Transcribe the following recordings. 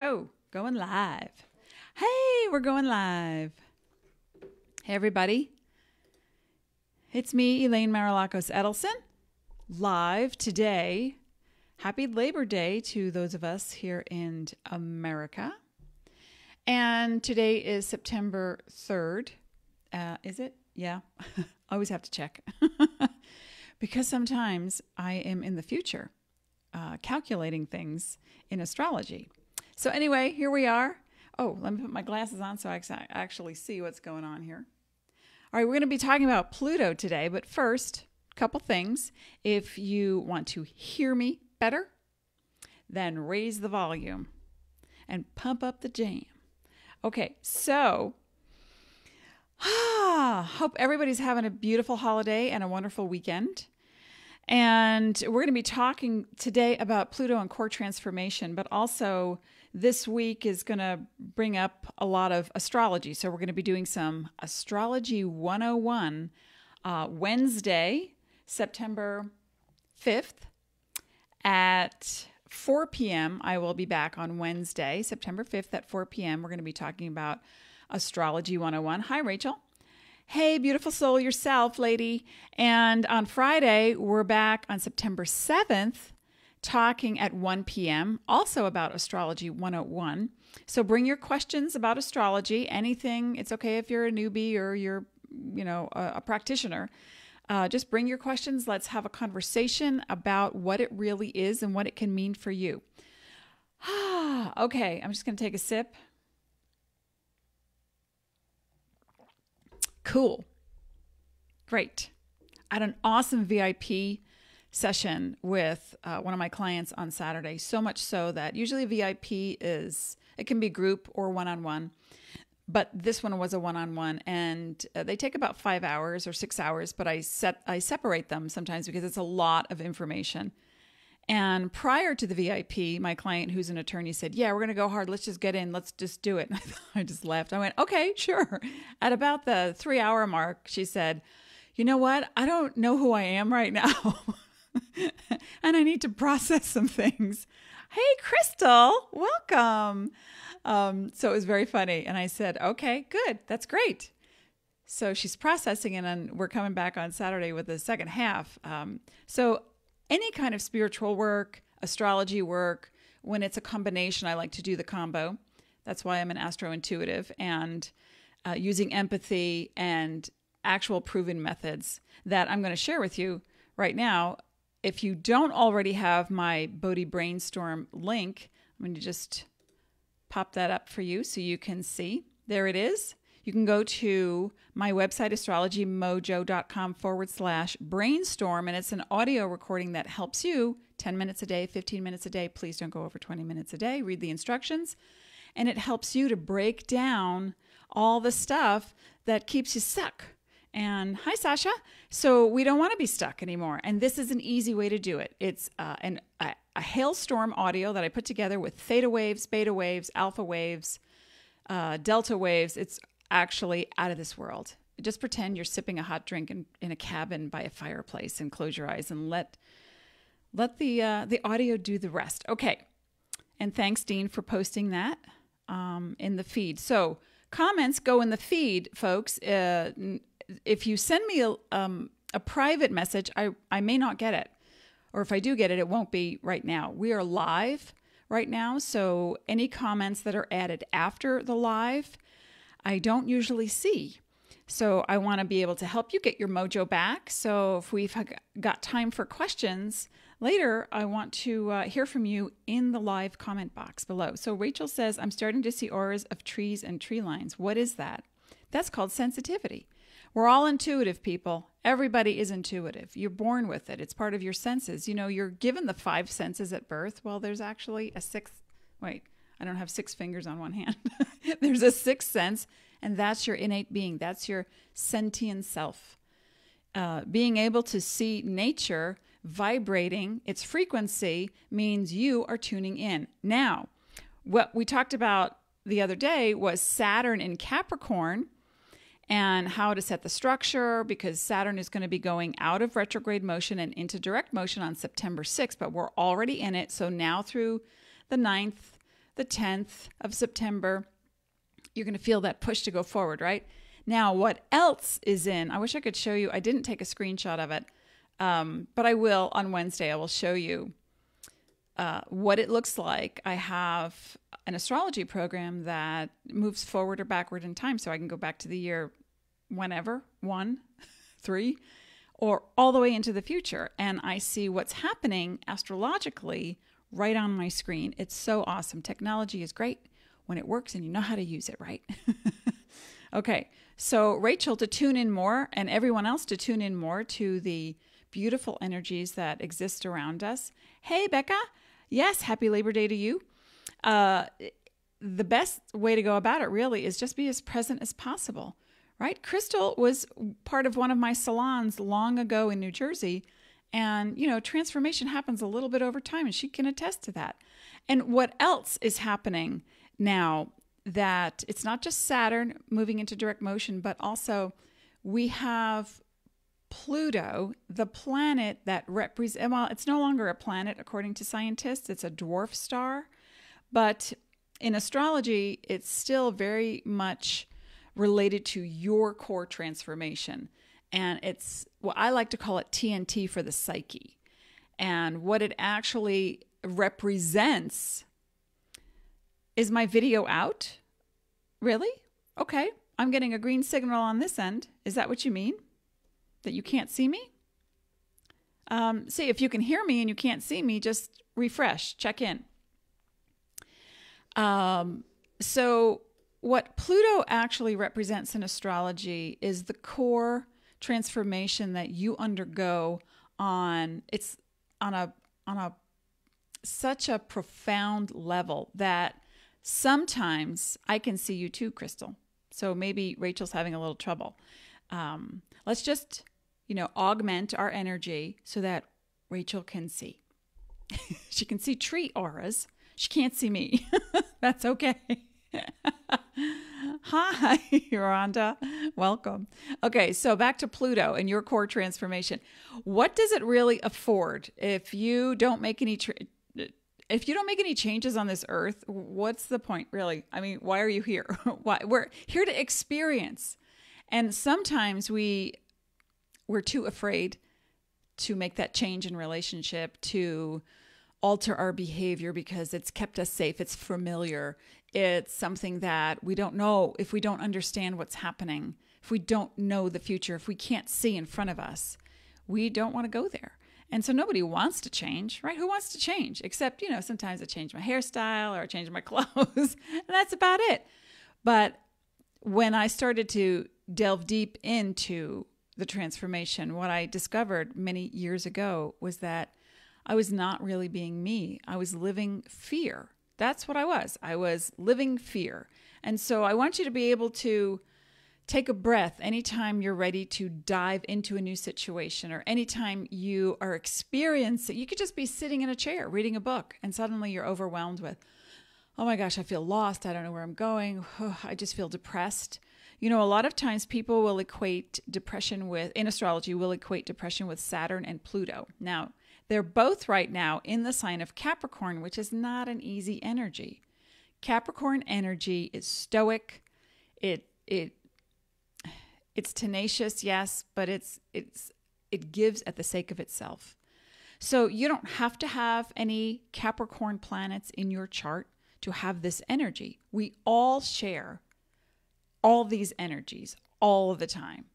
Oh, going live. Hey, we're going live. Hey, everybody. It's me, Elaine Marolakos Edelson, live today. Happy Labor Day to those of us here in America. And today is September 3rd. Is it? Yeah. Always have to check. Because sometimes I am in the future calculating things in astrology. So anyway, here we are. Oh, let me put my glasses on so I can actually see what's going on here. All right, we're going to be talking about Pluto today, but first, a couple things. If you want to hear me better, then raise the volume and pump up the jam. Okay, so hope everybody's having a beautiful holiday and a wonderful weekend. And we're going to be talking today about Pluto and core transformation, but also this week is going to bring up a lot of astrology. So we're going to be doing some Astrology 101 Wednesday, September 5th at 4 p.m. I will be back on Wednesday, September 5th at 4 p.m. We're going to be talking about Astrology 101. Hi, Rachel. Hey, beautiful soul yourself, lady. And on Friday, we're back on September 7th talking at 1 p.m. also about Astrology 101. So bring your questions about astrology, anything. It's okay if you're a newbie or you're, a practitioner. Just bring your questions. Let's have a conversation about what it really is and what it can mean for you. Okay, I'm just going to take a sip. Cool. Great. I had an awesome VIP session with one of my clients on Saturday, so much so that usually VIP it can be group or one-on-one, but this one was a one-on-one, and they take about 5 hours or 6 hours, but I separate them sometimes because it's a lot of information. And prior to the VIP, my client, who's an attorney, said, yeah, we're going to go hard. Let's just get in. Let's just do it. And I just laughed. I went, okay, sure. At about the 3-hour mark, she said, you know what? I don't know who I am right now. And I need to process some things. Hey, Crystal, welcome. So it was very funny. And I said, okay, good. That's great. So she's processing it, and we're coming back on Saturday with the second half. So any kind of spiritual work, astrology work, when it's a combination, I like to do the combo. That's why I'm an astro-intuitive, and using empathy and actual proven methods that I'm going to share with you right now. If you don't already have my Bodhi Brainstorm link, I'm going to just pop that up for you so you can see. There it is. You can go to my website, astrologymojo.com/brainstorm, and it's an audio recording that helps you 10 minutes a day, 15 minutes a day. Please don't go over 20 minutes a day. Read the instructions. And it helps you to break down all the stuff that keeps you stuck. And hi, Sasha. So we don't want to be stuck anymore. And this is an easy way to do it. It's a hailstorm audio that I put together with theta waves, beta waves, alpha waves, delta waves. It's actually out of this world. Just pretend you're sipping a hot drink in a cabin by a fireplace and close your eyes and let the audio do the rest. Okay. And thanks, Dean, for posting that in the feed. So comments go in the feed, folks. If you send me a private message, I may not get it. Or if I do get it, it won't be right now. We are live right now. So any comments that are added after the live, I don't usually see. So I want to be able to help you get your mojo back. So if we've got time for questions later, I want to hear from you in the live comment box below. So Rachel says, I'm starting to see auras of trees and tree lines. What is that? That's called sensitivity. We're all intuitive people. Everybody is intuitive. You're born with it. It's part of your senses. You're given the 5 senses at birth. Well, there's actually a 6th. Wait, I don't have 6 fingers on one hand. There's a 6th sense, and that's your innate being. That's your sentient self. Being able to see nature vibrating, its frequency means you are tuning in. Now, what we talked about the other day was Saturn in Capricorn and how to set the structure, because Saturn is going to be going out of retrograde motion and into direct motion on September 6th, but we're already in it. So now through the 9th, the 10th of September, you're going to feel that push to go forward, right? Now, what else is in? I wish I could show you. I didn't take a screenshot of it, but I will on Wednesday. I will show you what it looks like. I have an astrology program that moves forward or backward in time, so I can go back to the year whenever, 1, 3, or all the way into the future. And I see what's happening astrologically right on my screen. It's so awesome. Technology is great when it works and you know how to use it, right? Okay, so Rachel, to tune in more, and everyone else to tune in more to the beautiful energies that exist around us. Hey, Becca. Yes, happy Labor Day to you. The best way to go about it really is just be as present as possible, right? Crystal was part of one of my salons long ago in New Jersey. And, you know, transformation happens a little bit over time, and she can attest to that. And what else is happening now that it's not just Saturn moving into direct motion, but also we have Pluto, the planet that represents, well, it's no longer a planet according to scientists, it's a dwarf star. But in astrology, it's still very much related to your core transformation. And it's, well, I like to call it TNT for the psyche. And what it actually represents is my video out? Really? Okay. I'm getting a green signal on this end. Is that what you mean? That you can't see me? See, if you can hear me and you can't see me, just refresh, check in. So what Pluto actually represents in astrology is the core transformation that you undergo it's on a such a profound level that sometimes I can see you too, Crystal. So maybe Rachel's having a little trouble. Let's just, augment our energy so that Rachel can see. She can see tree auras. She can't see me. That's okay. Hi, Rhonda. Welcome. Okay, so back to Pluto and your core transformation. What does it really afford if you don't make any changes on this earth? What's the point, really? I mean, why are you here? Why? We're here to experience. And sometimes we're too afraid to make that change in relationship, to alter our behavior because it's kept us safe. It's familiar. It's something that we don't know if we don't understand what's happening, if we don't know the future, if we can't see in front of us. We don't want to go there. And so nobody wants to change, right? Who wants to change? Except, sometimes I change my hairstyle or I change my clothes, and that's about it. But when I started to delve deep into the transformation, what I discovered many years ago was that I was not really being me. I was living fear. That's what I was. I was living fear. And so I want you to be able to take a breath anytime you're ready to dive into a new situation, or anytime you are experiencing, you could just be sitting in a chair reading a book and suddenly you're overwhelmed with, oh my gosh, I feel lost. I don't know where I'm going. Oh, I just feel depressed. A lot of times people will equate depression in astrology, will equate depression with Saturn and Pluto. Now, they're both right now in the sign of Capricorn, which is not an easy energy. Capricorn energy is stoic. It's tenacious, yes, but it gives at the sake of itself. So you don't have to have any Capricorn planets in your chart to have this energy. We all share all these energies all of the time.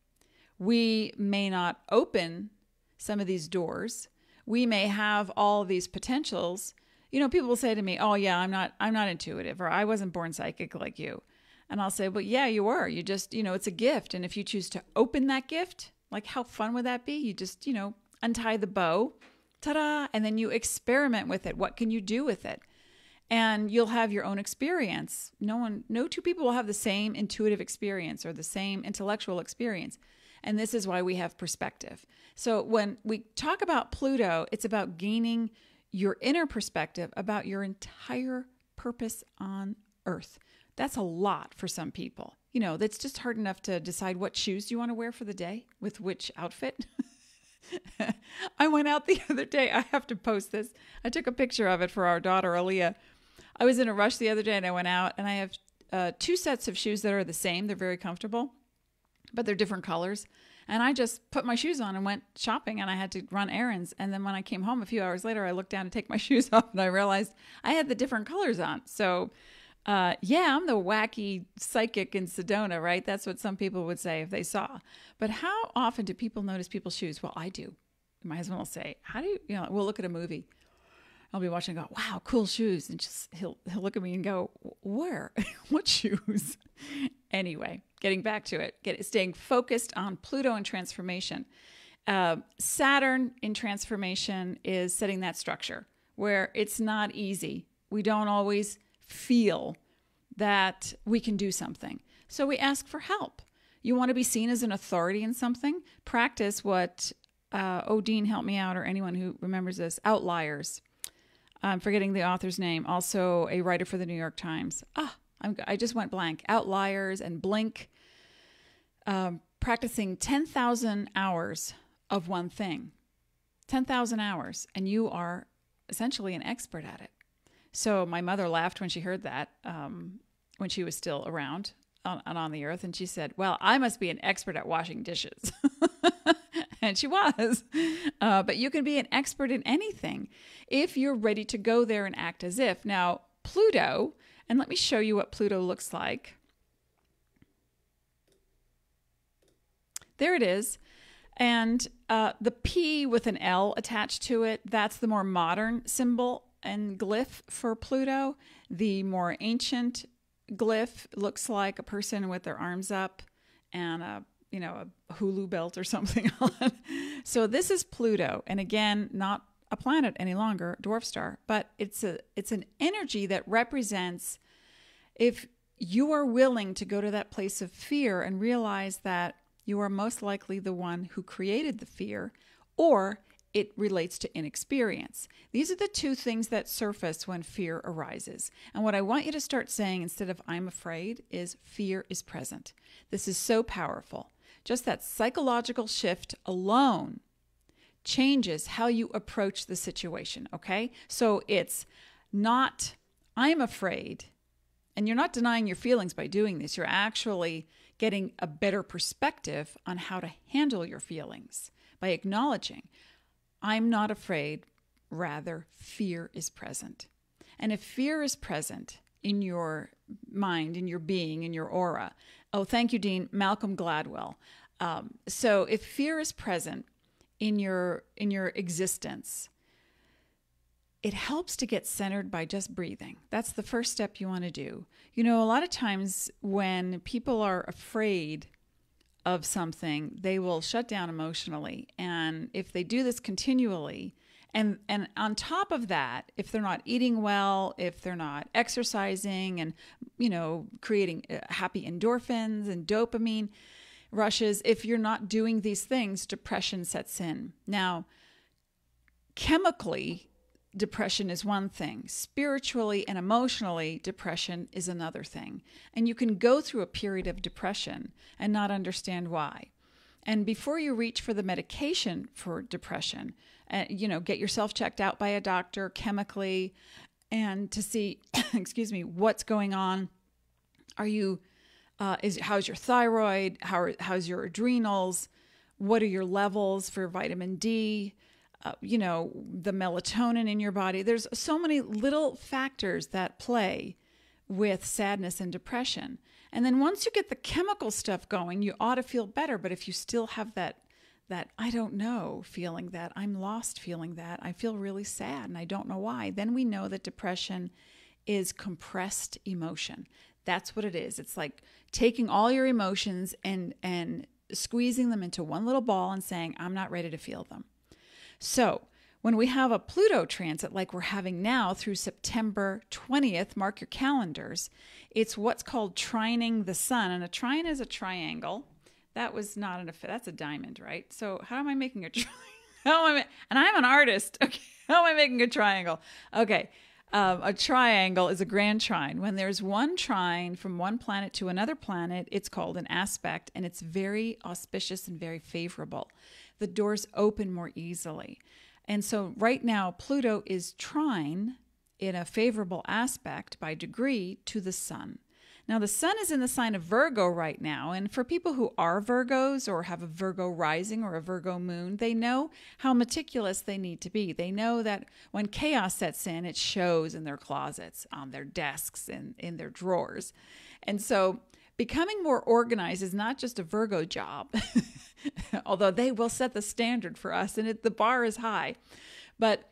We may not open some of these doors. We may have all these potentials. People will say to me, oh yeah, I'm not intuitive, or I wasn't born psychic like you. And I'll say, well, yeah, you were. You just, it's a gift. And if you choose to open that gift, like how fun would that be? You just, untie the bow, ta-da, and then you experiment with it. What can you do with it? And you'll have your own experience. No two people will have the same intuitive experience or the same intellectual experience. And this is why we have perspective. So when we talk about Pluto, it's about gaining your inner perspective about your entire purpose on Earth. That's a lot for some people. That's just hard enough to decide what shoes do you want to wear for the day with which outfit. I went out the other day. I have to post this. I took a picture of it for our daughter, Aaliyah. I was in a rush the other day and I went out and I have 2 sets of shoes that are the same. They're very comfortable, but they're different colors. And I just put my shoes on and went shopping, and I had to run errands. And then when I came home a few hours later, I looked down to take my shoes off and I realized I had the different colors on. So yeah, I'm the wacky psychic in Sedona, right? That's what some people would say if they saw. But how often do people notice people's shoes? Well, I do. My husband will say, how do you, we'll look at a movie. I'll be watching and go, wow, cool shoes. And just he'll look at me and go, where? What shoes? Anyway, getting back to it, staying focused on Pluto and transformation. Saturn in transformation is setting that structure where it's not easy. We don't always feel that we can do something. So we ask for help. You want to be seen as an authority in something? Practice what Odine, help me out, or anyone who remembers this, Outliers. I'm forgetting the author's name. Also a writer for the New York Times. I just went blank. Outliers and Blink. Practicing 10,000 hours of one thing. 10,000 hours. And you are essentially an expert at it. So my mother laughed when she heard that, when she was still around on the earth. And she said, well, I must be an expert at washing dishes. And she was. But you can be an expert in anything if you're ready to go there and act as if. Now, Pluto, and let me show you what Pluto looks like. There it is. And the P with an L attached to it, that's the more modern symbol and glyph for Pluto. The more ancient glyph looks like a person with their arms up and a hula belt or something on. So this is Pluto. And again, not a planet any longer, dwarf star, but it's an energy that represents if you are willing to go to that place of fear and realize that you are most likely the one who created the fear, or it relates to inexperience. These are the 2 things that surface when fear arises. And what I want you to start saying instead of I'm afraid is fear is present. This is so powerful. Just that psychological shift alone changes how you approach the situation, okay? So it's not I'm afraid, and you're not denying your feelings by doing this. You're actually getting a better perspective on how to handle your feelings by acknowledging I'm not afraid, rather fear is present. And if fear is present in your mind, in your being, in your aura, oh, thank you, Dean, Malcolm Gladwell. So if fear is present in your existence, it helps to get centered by just breathing. That's the first step you want to do. A lot of times when people are afraid of something, they will shut down emotionally. And if they do this continually, and on top of that, if they're not eating well, if they're not exercising and, creating happy endorphins and dopamine rushes, if you're not doing these things, depression sets in. Now, chemically, depression is one thing. Spiritually and emotionally, depression is another thing. And you can go through a period of depression and not understand why. And before you reach for the medication for depression, get yourself checked out by a doctor chemically and to see, excuse me, what's going on. How's your thyroid? How's your adrenals? What are your levels for vitamin D? The melatonin in your body. There's so many little factors that play with sadness and depression. And then once you get the chemical stuff going, you ought to feel better. But if you still have that I don't know feeling, that I'm lost feeling, that I feel really sad and I don't know why, then we know that depression is compressed emotion. That's what it is. It's like taking all your emotions and squeezing them into one little ball and saying, I'm not ready to feel them. So when we have a Pluto transit like we're having now through September 20th, mark your calendars, it's what's called trining the sun. And a trine is a triangle. That was not that's a diamond, right? So how am I making a triangle? And I'm an artist. Okay, how am I making a triangle? Okay, a triangle is a grand trine. When there's one trine from one planet to another planet, it's called an aspect, and it's very auspicious and very favorable. The doors open more easily. And so right now, Pluto is trine in a favorable aspect by degree to the sun. Now, the sun is in the sign of Virgo right now. And for people who are Virgos or have a Virgo rising or a Virgo moon, they know how meticulous they need to be. They know that when chaos sets in, it shows in their closets, on their desks, and in their drawers. And so becoming more organized is not just a Virgo job, although they will set the standard for us and the bar is high. But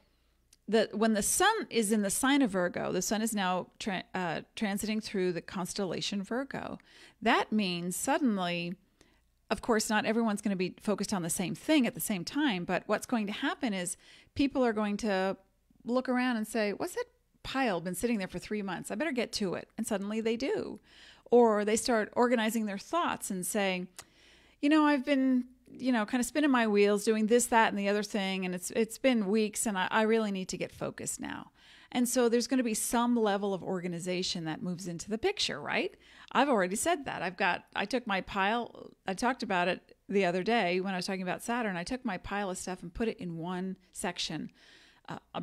when the sun is in the sign of Virgo, the sun is now transiting through the constellation Virgo. That means suddenly, of course, not everyone's going to be focused on the same thing at the same time, but what's going to happen is people are going to look around and say, what's that pile been sitting there for 3 months? I better get to it. And suddenly they do. Or they start organizing their thoughts and saying, I've been kind of spinning my wheels doing this, that, and the other thing. And it's been weeks and I really need to get focused now. And so there's going to be some level of organization that moves into the picture, right? I've already said that. I took my pile, I talked about it the other day when I was talking about Saturn. I took my pile of stuff and put it in one section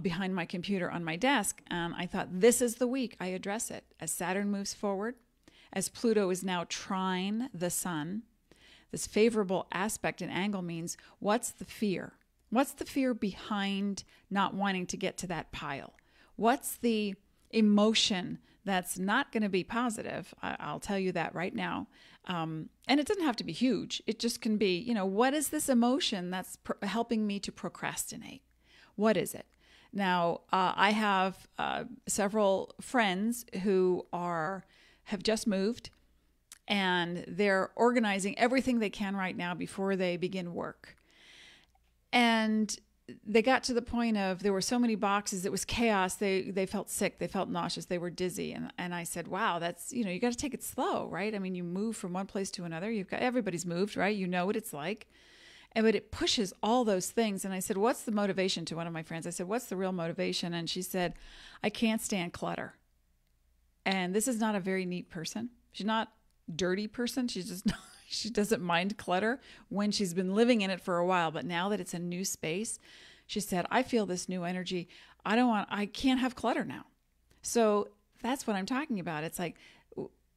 behind my computer on my desk. And I thought, this is the week I address it. As Saturn moves forward, as Pluto is now trine the sun, this favorable aspect and angle means, what's the fear? What's the fear behind not wanting to get to that pile? What's the emotion that's not going to be positive? I'll tell you that right now. And it doesn't have to be huge. It just can be, what is this emotion that's helping me to procrastinate? What is it? Now, I have several friends who have just moved, and they're organizing everything they can right now before they begin work. And they got to the point of there were so many boxes, it was chaos. They felt sick, they felt nauseous, they were dizzy. And I said, wow, that's, you got to take it slow, right? I mean, you move from one place to another. Everybody's moved, right? You know what it's like. But it pushes all those things. And I said, what's the motivation, to one of my friends? I said, what's the real motivation? And she said, I can't stand clutter. And this is not a very neat person. She's not dirty person. She's just not, she doesn't mind clutter when she's been living in it for a while. But now that it's a new space, she said, I feel this new energy. I can't have clutter now. So that's what I'm talking about. It's like,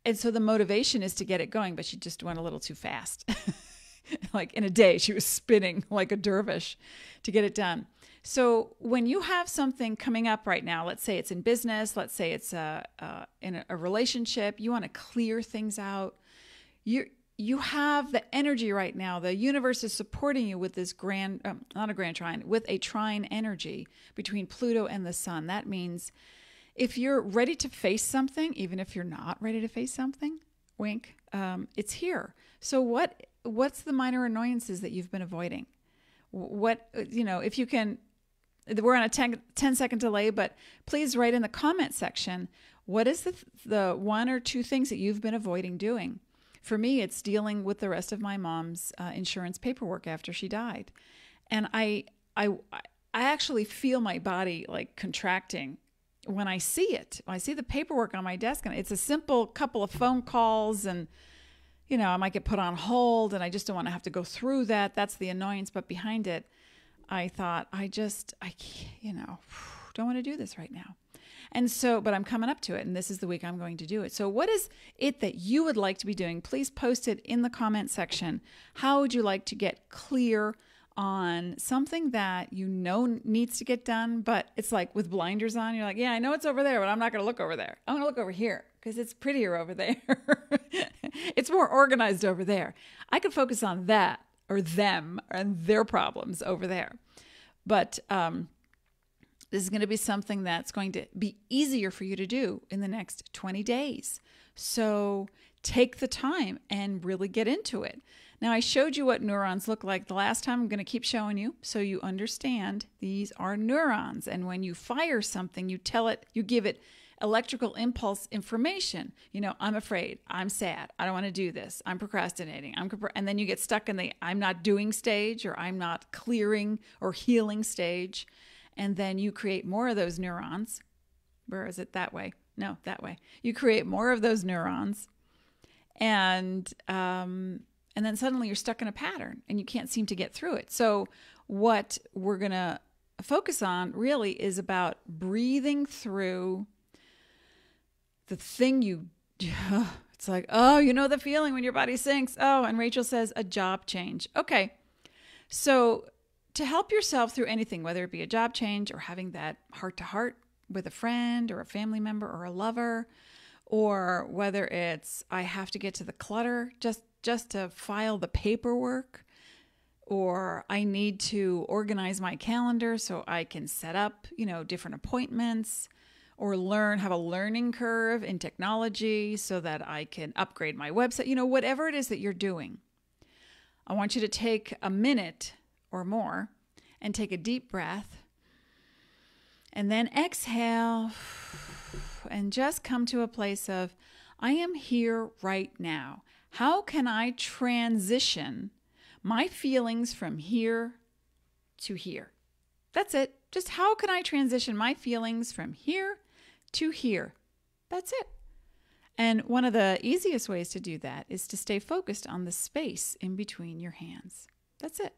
and so the motivation is to get it going, but she just went a little too fast. Like in a day, she was spinning like a dervish to get it done. So when you have something coming up right now, let's say it's in business, let's say it's in a relationship, you want to clear things out. You have the energy right now. The universe is supporting you with this not a grand trine, with a trine energy between Pluto and the sun. That means if you're ready to face something, even if you're not ready to face something, wink, it's here. So what's the minor annoyances that you've been avoiding? If you can, we're on a 10-second delay, but please write in the comment section, what is the one or two things that you've been avoiding doing? For me, it's dealing with the rest of my mom's insurance paperwork after she died. And I actually feel my body like contracting when I see it. I see the paperwork on my desk, and it's a simple couple of phone calls, and I might get put on hold, and I just don't want to have to go through that. That's the annoyance. But behind it, I thought, I don't want to do this right now. And so, but I'm coming up to it, and this is the week I'm going to do it. So what is it that you would like to be doing? Please post it in the comment section. How would you like to get clear on something that needs to get done, but it's like with blinders on, you're like, yeah, I know it's over there, but I'm not going to look over there. I'm going to look over here because it's prettier over there. It's more organized over there. I could focus on that or them and their problems over there. But this is going to be something that's going to be easier for you to do in the next 20 days. So take the time and really get into it. Now, I showed you what neurons look like the last time. I'm going to keep showing you so you understand these are neurons. And when you fire something, you give it electrical impulse information. I'm afraid, I'm sad, I don't want to do this, I'm procrastinating, and then you get stuck in the I'm not doing stage, or I'm not clearing or healing stage. And then you create more of those neurons. Where is it? That way. No, that way. You create more of those neurons. And then suddenly you're stuck in a pattern and you can't seem to get through it. So what we're going to focus on really is about breathing through the thing it's like, oh, you know the feeling when your body sinks. Oh, and Rachel says a job change. Okay. So to help yourself through anything, whether it be a job change or having that heart-to-heart with a friend or a family member or a lover, or whether it's I have to get to the clutter just to file the paperwork, or I need to organize my calendar so I can set up, different appointments, or have a learning curve in technology so that I can upgrade my website, whatever it is that you're doing. I want you to take a minute or more and take a deep breath and then exhale and just come to a place of, I am here right now. How can I transition my feelings from here to here? That's it. Just how can I transition my feelings from here to here? That's it. And one of the easiest ways to do that is to stay focused on the space in between your hands. That's it.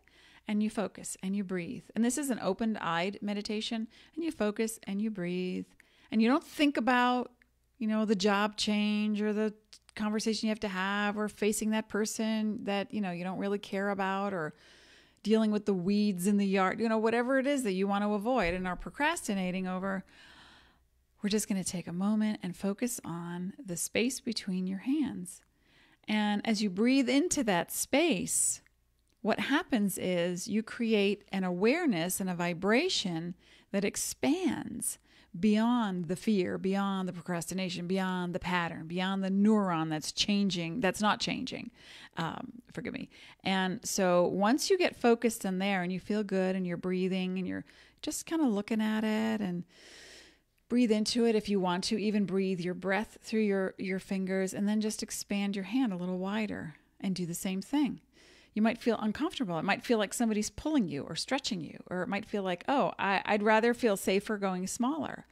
And you focus and you breathe. And this is an open-eyed meditation. And you focus and you breathe. And you don't think about, the job change or the conversation you have to have or facing that person that, you don't really care about, or dealing with the weeds in the yard, whatever it is that you want to avoid and are procrastinating over. We're just going to take a moment and focus on the space between your hands. And as you breathe into that space, what happens is you create an awareness and a vibration that expands beyond the fear, beyond the procrastination, beyond the pattern, beyond the neuron that's not changing. Forgive me. And so once you get focused in there and you feel good and you're breathing and you're just kind of looking at it, and breathe into it if you want to, even breathe your breath through your fingers, and then just expand your hand a little wider and do the same thing. You might feel uncomfortable. It might feel like somebody's pulling you or stretching you, or it might feel like, I'd rather feel safer going smaller.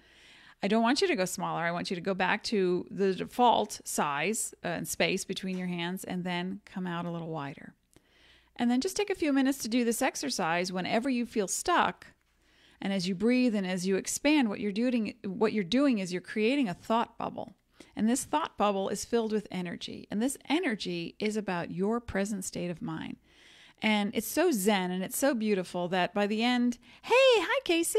I don't want you to go smaller. I want you to go back to the default size and space between your hands, and then come out a little wider. And then just take a few minutes to do this exercise whenever you feel stuck. And as you breathe and as you expand, what you're doing is you're creating a thought bubble. And this thought bubble is filled with energy. And this energy is about your present state of mind. And it's so zen and it's so beautiful that by the end, hey, hi, Casey.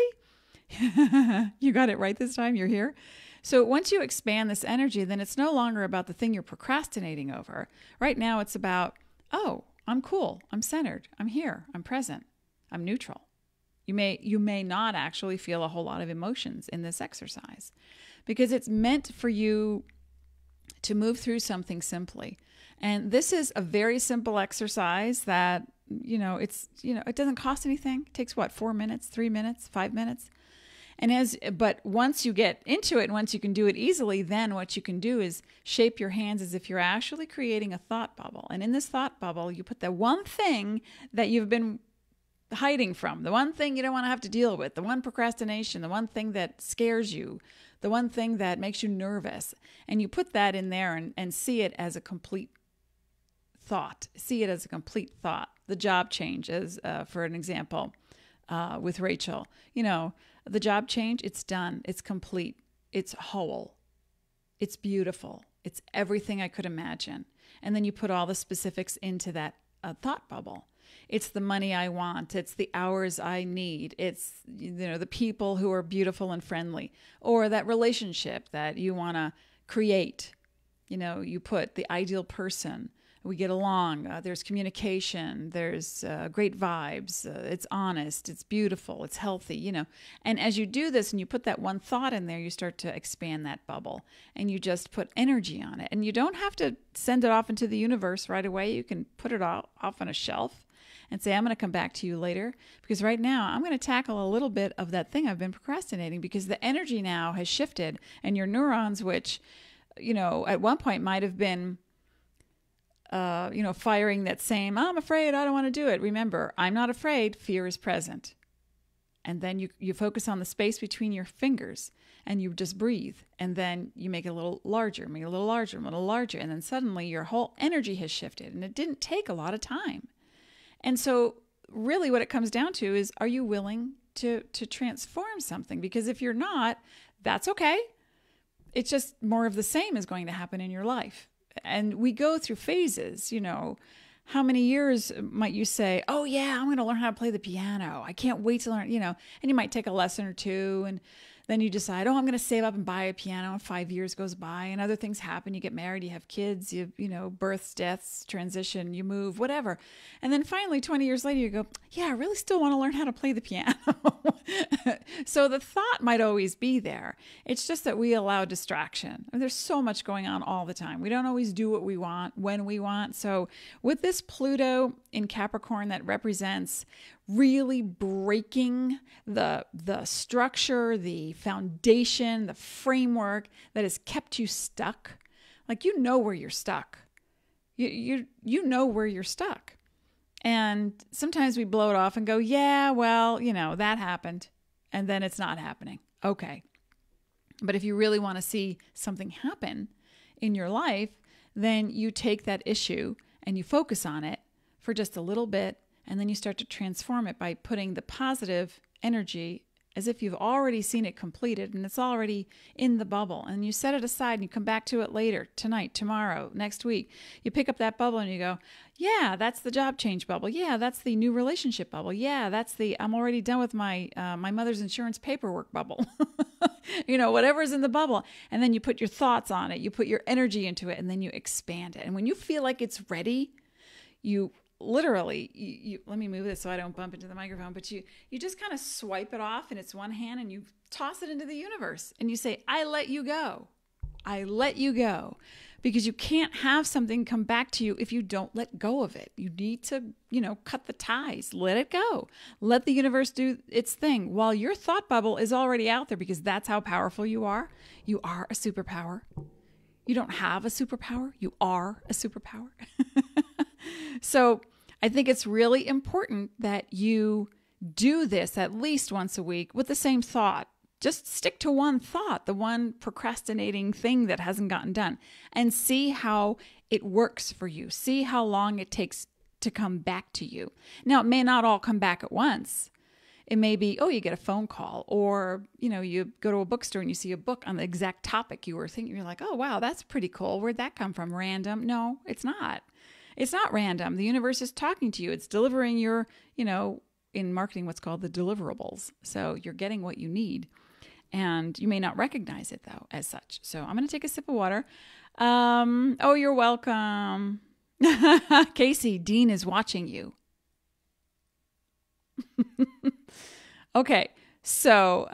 You got it right this time. You're here. So once you expand this energy, then it's no longer about the thing you're procrastinating over. Right now it's about, oh, I'm cool. I'm centered. I'm here. I'm present. I'm neutral. You may not actually feel a whole lot of emotions in this exercise, because it's meant for you to move through something simply. And this is a very simple exercise that, it doesn't cost anything. It takes 4 minutes, 3 minutes, 5 minutes. But once you get into it, and once you can do it easily, then what you can do is shape your hands as if you're actually creating a thought bubble. And in this thought bubble, you put the one thing that you've been hiding from, the one thing you don't want to have to deal with, the one procrastination, the one thing that scares you, the one thing that makes you nervous. And you put that in there and see it as a complete thought. See it as a complete thought. The job change is, for an example, with Rachel. The job change, it's done. It's complete. It's whole. It's beautiful. It's everything I could imagine. And then you put all the specifics into that thought bubble. It's the money I want. It's the hours I need. It's, the people who are beautiful and friendly, or that relationship that you want to create. You put the ideal person. We get along. There's communication. There's great vibes. It's honest. It's beautiful. It's healthy, And as you do this and you put that one thought in there, you start to expand that bubble, and you just put energy on it. And you don't have to send it off into the universe right away. You can put it off on a shelf and say, I'm going to come back to you later, because right now I'm going to tackle a little bit of that thing I've been procrastinating, because the energy now has shifted, and your neurons, which, at one point might have been, firing that same, I'm afraid, I don't want to do it. Remember, I'm not afraid. Fear is present. And then you focus on the space between your fingers, and you just breathe. And then you make it a little larger, make it a little larger, a little larger. And then suddenly your whole energy has shifted, and it didn't take a lot of time. And so really what it comes down to is, are you willing to transform something, because if you're not, that's okay. It's just more of the same is going to happen in your life. And we go through phases, how many years might you say, oh yeah, I'm going to learn how to play the piano. I can't wait to learn, and you might take a lesson or two, and then you decide, oh, I'm going to save up and buy a piano, and 5 years goes by and other things happen. You get married, you have kids, births, deaths, transition, you move, whatever. And then finally, 20 years later, you go, yeah, I really still want to learn how to play the piano. So the thought might always be there. It's just that we allow distraction. There's so much going on all the time. We don't always do what we want when we want. So with this Pluto in Capricorn that represents really breaking the structure, the foundation, the framework that has kept you stuck. Like, where you're stuck. You know where you're stuck. And sometimes we blow it off and go, yeah, well, that happened. And then it's not happening. Okay. But if you really want to see something happen in your life, then you take that issue and you focus on it for just a little bit. And then you start to transform it by putting the positive energy as if you've already seen it completed and it's already in the bubble. And you set it aside and you come back to it later, tonight, tomorrow, next week. You pick up that bubble and you go, yeah, that's the job change bubble. Yeah, that's the new relationship bubble. Yeah, that's the I'm already done with my mother's insurance paperwork bubble. Whatever's in the bubble. And then you put your thoughts on it. You put your energy into it and then you expand it. And when you feel like it's ready, you literally, you let me move this so I don't bump into the microphone, but you just kind of swipe it off in its one hand and you toss it into the universe and you say, I let you go. I let you go. Because you can't have something come back to you if you don't let go of it. You need to, cut the ties, let it go. Let the universe do its thing while your thought bubble is already out there, because that's how powerful you are. You are a superpower. You don't have a superpower. You are a superpower. So I think it's really important that you do this at least once a week with the same thought. Just stick to one thought, the one procrastinating thing that hasn't gotten done, and see how it works for you. See how long it takes to come back to you. Now, it may not all come back at once. It may be, you get a phone call, or, you go to a bookstore and you see a book on the exact topic you were thinking. You're like, oh, wow, that's pretty cool. Where'd that come from? Random? No, it's not. It's not random. The universe is talking to you. It's delivering your, in marketing, what's called the deliverables. So you're getting what you need. And you may not recognize it, though, as such. So I'm going to take a sip of water. You're welcome. Casey, Dean is watching you. Okay. So,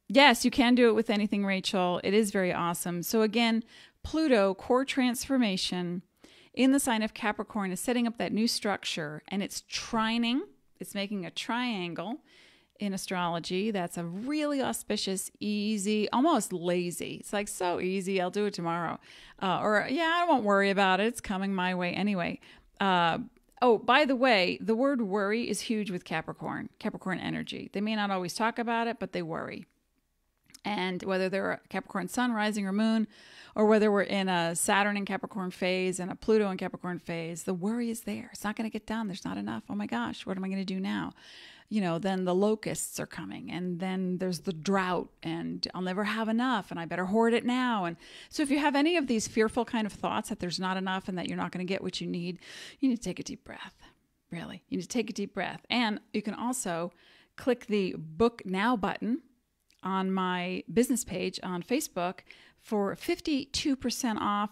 yes, you can do it with anything, Rachel. It is very awesome. So again, Pluto, core transformation in the sign of Capricorn, is setting up that new structure, and it's trining. It's making a triangle in astrology. That's a really auspicious, easy, almost lazy. It's like, so easy, I'll do it tomorrow. I won't worry about it. It's coming my way anyway. By the way, the word worry is huge with Capricorn energy. They may not always talk about it, but they worry. And whether they're a Capricorn sun, rising, or moon, or whether we're in a Saturn in Capricorn phase and a Pluto in Capricorn phase, the worry is there. It's not going to get done. There's not enough. Oh my gosh, what am I going to do now? Then the locusts are coming, and then there's the drought, and I'll never have enough, and I better hoard it now. And so if you have any of these fearful kind of thoughts that there's not enough and that you're not going to get what you need to take a deep breath. Really, you need to take a deep breath. And you can also click the Book Now button on my business page on Facebook for 52% off.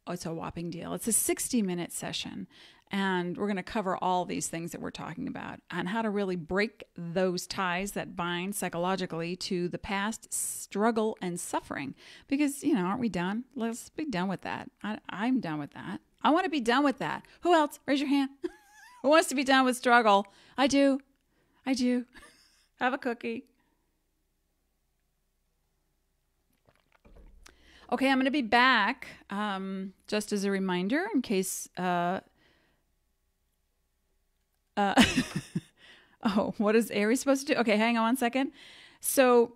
Oh, it's a whopping deal. It's a 60-minute session. And we're going to cover all these things that we're talking about and how to really break those ties that bind psychologically to the past struggle and suffering. Because, aren't we done? Let's be done with that. I'm done with that. I want to be done with that. Who else? Raise your hand. Who wants to be done with struggle? I do. Have a cookie. Okay, I'm going to be back just as a reminder in case... what is Aries supposed to do? Okay, hang on 1 second. So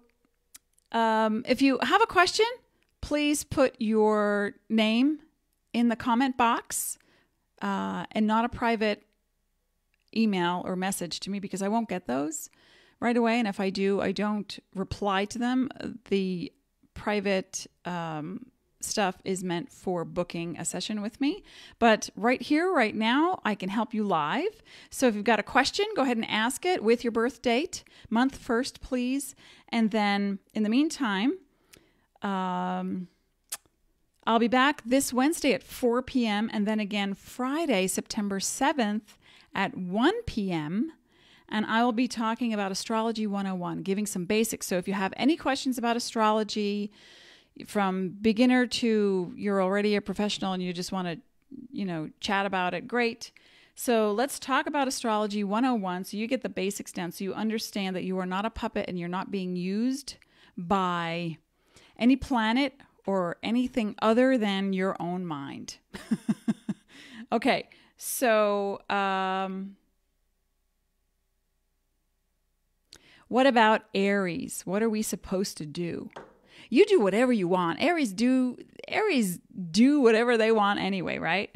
if you have a question, please put your name in the comment box and not a private email or message to me, because I won't get those. right away. And if I do, I don't reply to them. The private stuff is meant for booking a session with me. But right here, right now, I can help you live. So if you've got a question, go ahead and ask it with your birth date, month first, please. And then in the meantime, I'll be back this Wednesday at 4 p.m. and then again Friday, September 7th at 1 p.m. And I will be talking about Astrology 101, giving some basics. So if you have any questions about astrology, from beginner to you're already a professional and you just want to, chat about it, great. So let's talk about Astrology 101 so you get the basics down, so you understand that you are not a puppet and you're not being used by any planet or anything other than your own mind. Okay, so what about Aries? What are we supposed to do? You do whatever you want. Aries do whatever they want anyway, right?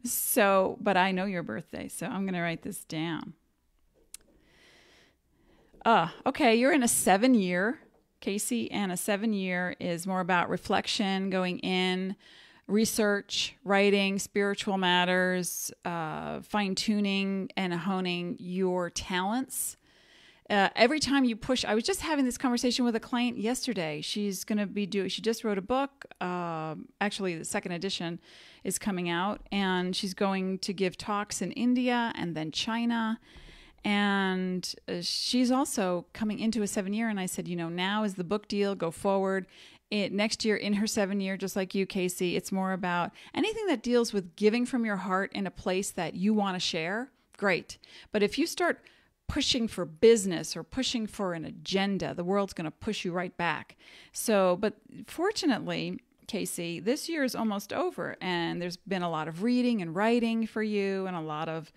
So, but I know your birthday, so I'm going to write this down. Okay, you're in a 7-year, Casey, and a 7-year is more about reflection, going in, research, writing, spiritual matters, fine-tuning and honing your talents. Every time you push, I was just having this conversation with a client yesterday. She's going to be she just wrote a book. Actually, the second edition is coming out, and she's going to give talks in India and then China. And she's also coming into a 7-year. And I said, now is the book deal, go forward. Next year in her 7-year, just like you, Casey, it's more about anything that deals with giving from your heart in a place that you want to share. Great. But if you start pushing for business or pushing for an agenda, the world's going to push you right back. So, but fortunately, Casey, this year is almost over and there's been a lot of reading and writing for you and a lot of,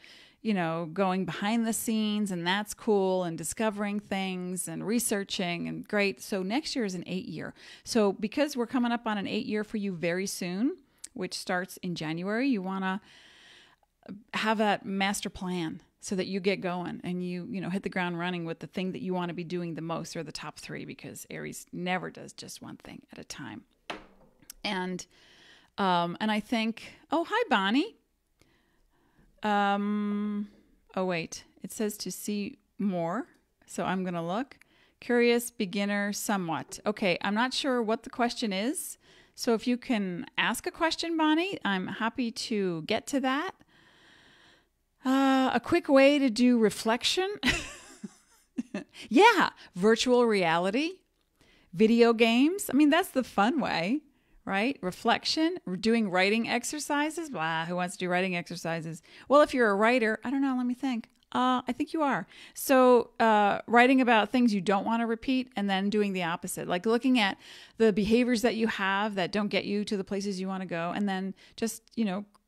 going behind the scenes, and that's cool, and discovering things and researching, and great. So next year is an 8-year. So because we're coming up on an 8-year for you very soon, which starts in January, you want to have that master plan so that you get going and you hit the ground running with the thing that you want to be doing the most, or the top 3, because Aries never does just one thing at a time. And I think, hi, Bonnie. Oh, wait, it says to see more. So I'm going to look. Curious, beginner, somewhat. Okay, I'm not sure what the question is. So if you can ask a question, Bonnie, I'm happy to get to that. A quick way to do reflection. Yeah, virtual reality, video games. I mean, that's the fun way, right? Reflection, doing writing exercises. Blah, who wants to do writing exercises? Well, if you're a writer, I don't know, let me think. I think you are. So writing about things you don't want to repeat, and then doing the opposite, like looking at the behaviors that you have that don't get you to the places you want to go, and then just,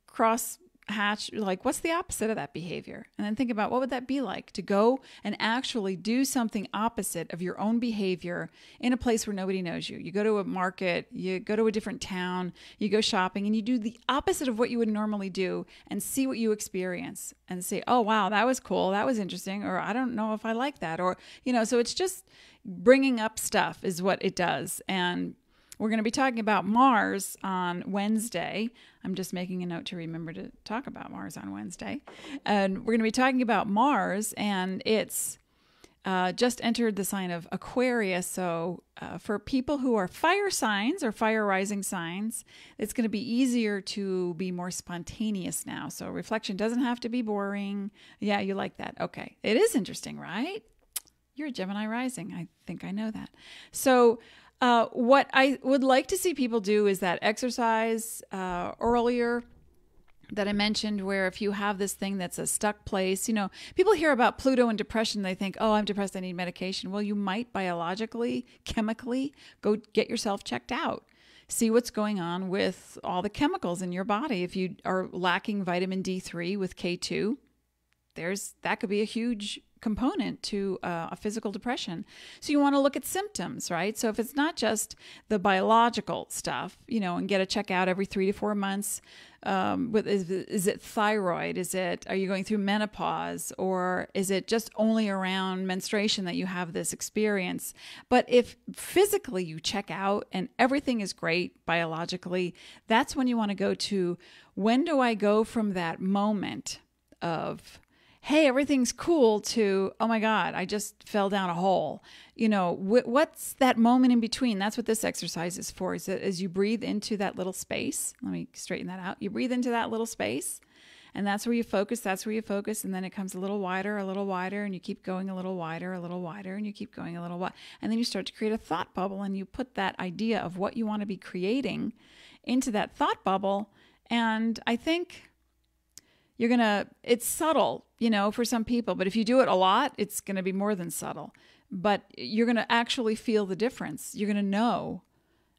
cross hatch, like what's the opposite of that behavior? And then think about what would that be like to go and actually do something opposite of your own behavior in a place where nobody knows you. You go to a market, you go to a different town, you go shopping, and you do the opposite of what you would normally do and see what you experience and say, oh, wow, that was cool. That was interesting. Or I don't know if I like that. Or, so it's just bringing up stuff is what it does. And we're going to be talking about Mars on Wednesday. I'm just making a note to remember to talk about Mars on Wednesday. And we're going to be talking about Mars, and it's just entered the sign of Aquarius. So for people who are fire signs or fire rising signs, it's going to be easier to be more spontaneous now. So reflection doesn't have to be boring. Yeah, you like that. Okay. It is interesting, right? You're a Gemini rising. I think I know that. So what I would like to see people do is that exercise earlier that I mentioned, where if you have this thing that's a stuck place, people hear about Pluto and depression. They think, oh, I'm depressed, I need medication. Well, you might biologically, chemically go get yourself checked out. See what's going on with all the chemicals in your body. If you are lacking vitamin D3 with K2, that could be a huge component to a physical depression. So you want to look at symptoms, right? So if it's not just the biological stuff, and get a checkout every 3 to 4 months, is it thyroid? Are you going through menopause, or is it just only around menstruation that you have this experience? But if physically you check out and everything is great biologically, that's when you want to go to, when do I go from that moment of, hey, everything's cool, to, oh my God, I just fell down a hole. What's that moment in between? That's what this exercise is for, is that as you breathe into that little space, let me straighten that out. You breathe into that little space, and that's where you focus. And then it comes a little wider, and you keep going a little wider, and you keep going a little wider. And then you start to create a thought bubble, and you put that idea of what you want to be creating into that thought bubble. And I think it's subtle, for some people, but if you do it a lot, it's going to be more than subtle, but you're going to actually feel the difference. You're going to know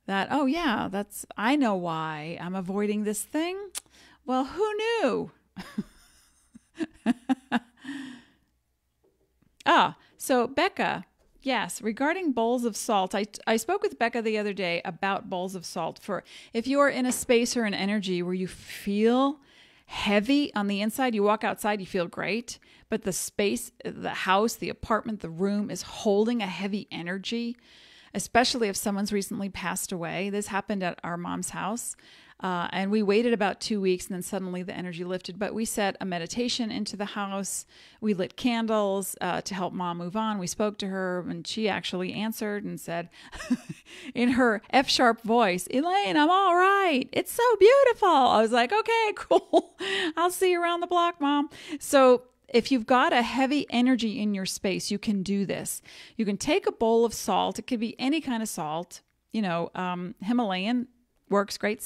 that, oh yeah, I know why I'm avoiding this thing. Well, who knew? So Becca, yes, regarding bowls of salt, I spoke with Becca the other day about bowls of salt. For if you are in a space or an energy where you feel heavy on the inside, you walk outside, you feel great, but the space, the house, the apartment, the room is holding a heavy energy, especially if someone's recently passed away. This happened at our mom's house. And we waited about 2 weeks, and then suddenly the energy lifted. But we set a meditation into the house. We lit candles to help Mom move on. We spoke to her, and she actually answered and said in her F-sharp voice, "Elaine, I'm all right. It's so beautiful." I was like, okay, cool. I'll see you around the block, Mom. So if you've got a heavy energy in your space, you can do this. You can take a bowl of salt. It could be any kind of salt, Himalayan works great.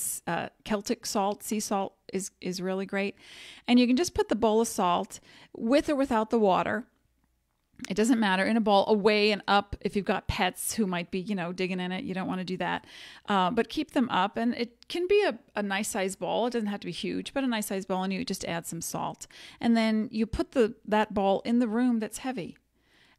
Celtic salt, sea salt is really great. And you can just put the bowl of salt with or without the water. It doesn't matter, in a bowl, away and up. If you've got pets who might be, digging in it, you don't want to do that. But keep them up. And it can be a nice size bowl. It doesn't have to be huge, but a nice size bowl. And you just add some salt. And then you put that bowl in the room that's heavy.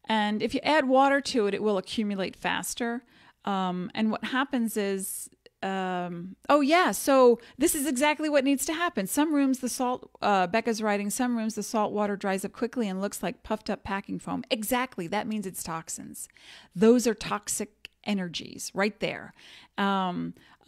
And if you add water to it, it will accumulate faster. And what happens is, so this is exactly what needs to happen. Some rooms, the salt, Becca's writing, some rooms, the salt water dries up quickly and looks like puffed up packing foam. Exactly. That means it's toxins. Those are toxic energies right there.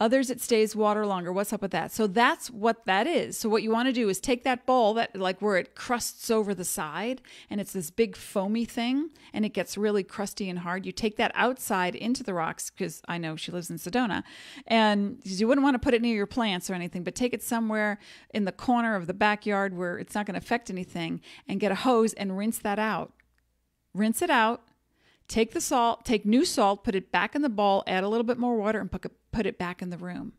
Others, it stays water longer. What's up with that? So that's what that is. So what you want to do is take that bowl that, like, where it crusts over the side and it's this big foamy thing and it gets really crusty and hard. You take that outside into the rocks, because I know she lives in Sedona, and you wouldn't want to put it near your plants or anything, but take it somewhere in the corner of the backyard where it's not going to affect anything, and get a hose and rinse that out. Rinse it out. Take the salt, take new salt, put it back in the bowl, add a little bit more water, and put it back in the room.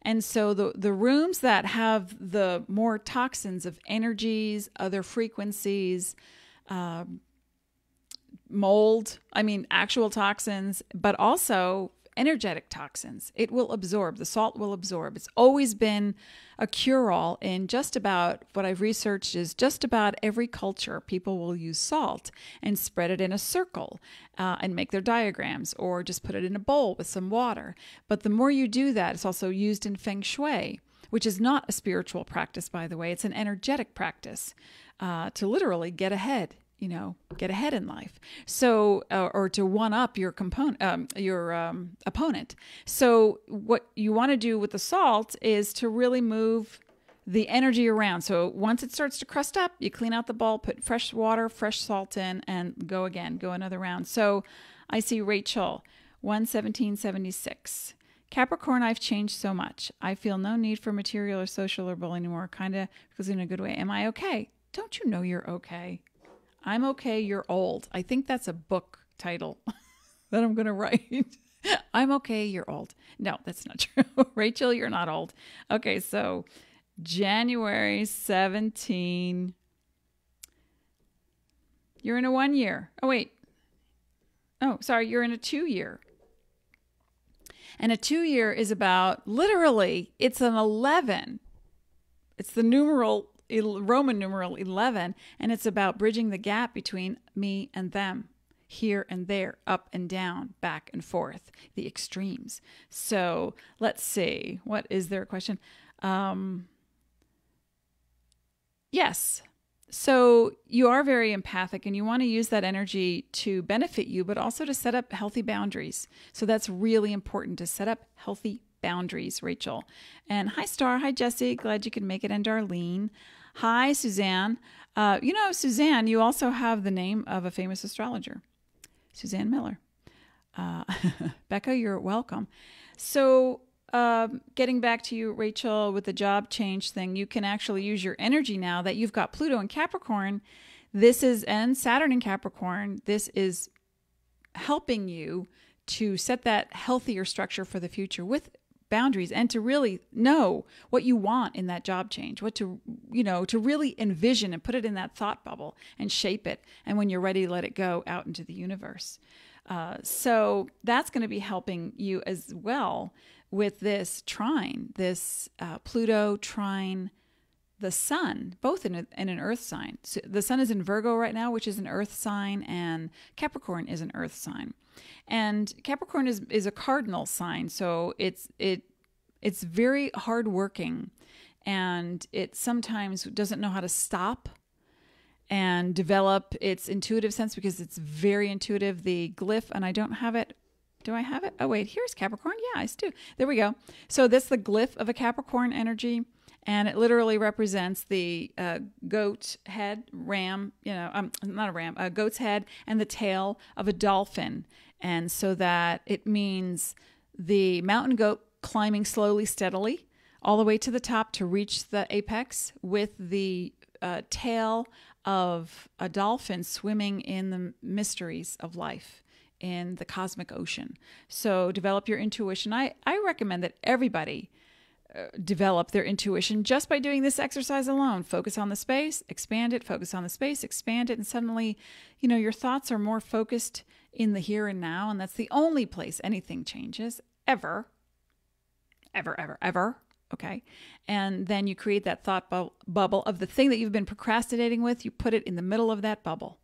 And so the rooms that have the more toxins of energies, other frequencies, mold, actual toxins, but also energetic toxins, it will absorb. The salt will absorb. It's always been a cure-all in just about, what I've researched is just about every culture. People will use salt and spread it in a circle and make their diagrams, or just put it in a bowl with some water. But the more you do that, it's also used in Feng Shui, which is not a spiritual practice, by the way. It's an energetic practice to literally get ahead. Get ahead in life. So, or to one up your opponent. So what you want to do with the salt is to really move the energy around. So once it starts to crust up, you clean out the bowl, put fresh water, fresh salt in, and go again, go another round. So I see Rachel, 11776. Capricorn, I've changed so much. I feel no need for material or social or bullying anymore, kind of, because in a good way. Am I okay? Don't you know you're okay? I'm okay, you're old. I think that's a book title that I'm going to write. I'm okay, you're old. No, that's not true. Rachel, you're not old. Okay, so January 17. You're in a 1 year. Oh, wait. Oh, sorry, you're in a 2 year. And a 2 year is about, literally, it's an 11. It's the numeral Roman numeral 11, and it's about bridging the gap between me and them, here and there, up and down, back and forth, the extremes. So let's see. What is there a question? Yes. So you are very empathic and you want to use that energy to benefit you, but also to set up healthy boundaries. So that's really important, to set up healthy boundaries, Rachel. And hi, Star. Hi, Jesse. Glad you could make it. And Darlene. Hi, Suzanne. Suzanne, you also have the name of a famous astrologer, Suzanne Miller. Becca, you're welcome. So getting back to you, Rachel, with the job change thing, you can actually use your energy now that you've got Pluto in Capricorn. And Saturn in Capricorn. This is helping you to set that healthier structure for the future with boundaries, and to really know what you want in that job change, to really envision and put it in that thought bubble and shape it. And when you're ready, let it go out into the universe. So that's going to be helping you as well with this trine, this Pluto trine the sun, both in an earth sign. So the sun is in Virgo right now, which is an earth sign, and Capricorn is an earth sign. And Capricorn is a cardinal sign, so it's very hardworking, and it sometimes doesn't know how to stop and develop its intuitive sense, because it's very intuitive. The glyph, and I don't have it. Do I have it? Oh, wait, here's Capricorn. Yeah, I do. There we go. So that's the glyph of a Capricorn energy, and it literally represents the goat head, ram, not a ram, a goat's head, and the tail of a dolphin. And so that it means the mountain goat climbing slowly, steadily, all the way to the top to reach the apex, with the tail of a dolphin swimming in the mysteries of life in the cosmic ocean. So develop your intuition. I recommend that everybody develop their intuition just by doing this exercise alone. Focus on the space, expand it, focus on the space, expand it, and suddenly, your thoughts are more focused in the here and now, and that's the only place anything changes, ever. Okay. And then you create that thought bubble of the thing that you've been procrastinating with. You put it in the middle of that bubble.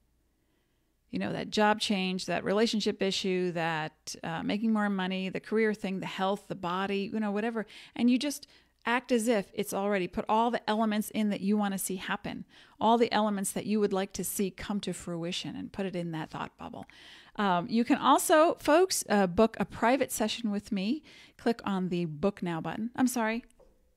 That job change, that relationship issue, that making more money, the career thing, the health, the body, whatever. And you just act as if it's already put all the elements in that you want to see happen, all the elements that you would like to see come to fruition, and put it in that thought bubble. You can also, folks, book a private session with me. Click on the Book Now button. I'm sorry.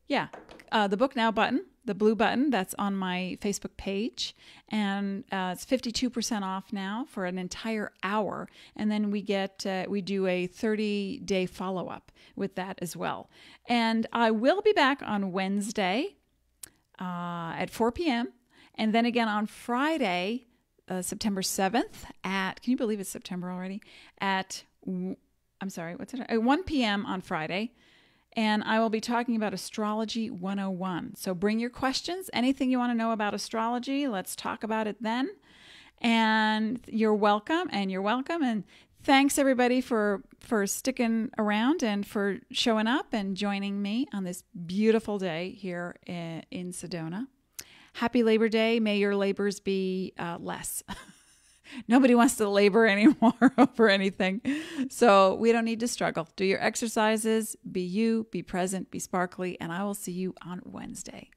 Yeah, the Book Now button, the blue button that's on my Facebook page. And it's 52% off now for an entire hour. And then we do a 30-day follow-up with that as well. And I will be back on Wednesday at 4 p.m. And then again on Friday, September 7th can you believe it's September already? At 1 p.m. on Friday. And I will be talking about Astrology 101. So bring your questions, anything you want to know about astrology. Let's talk about it then. And you're welcome. And thanks everybody for sticking around and for showing up and joining me on this beautiful day here in Sedona. Happy Labor Day. May your labors be less. Nobody wants to labor anymore over anything. So we don't need to struggle. Do your exercises, be you, be present, be sparkly, and I will see you on Wednesday.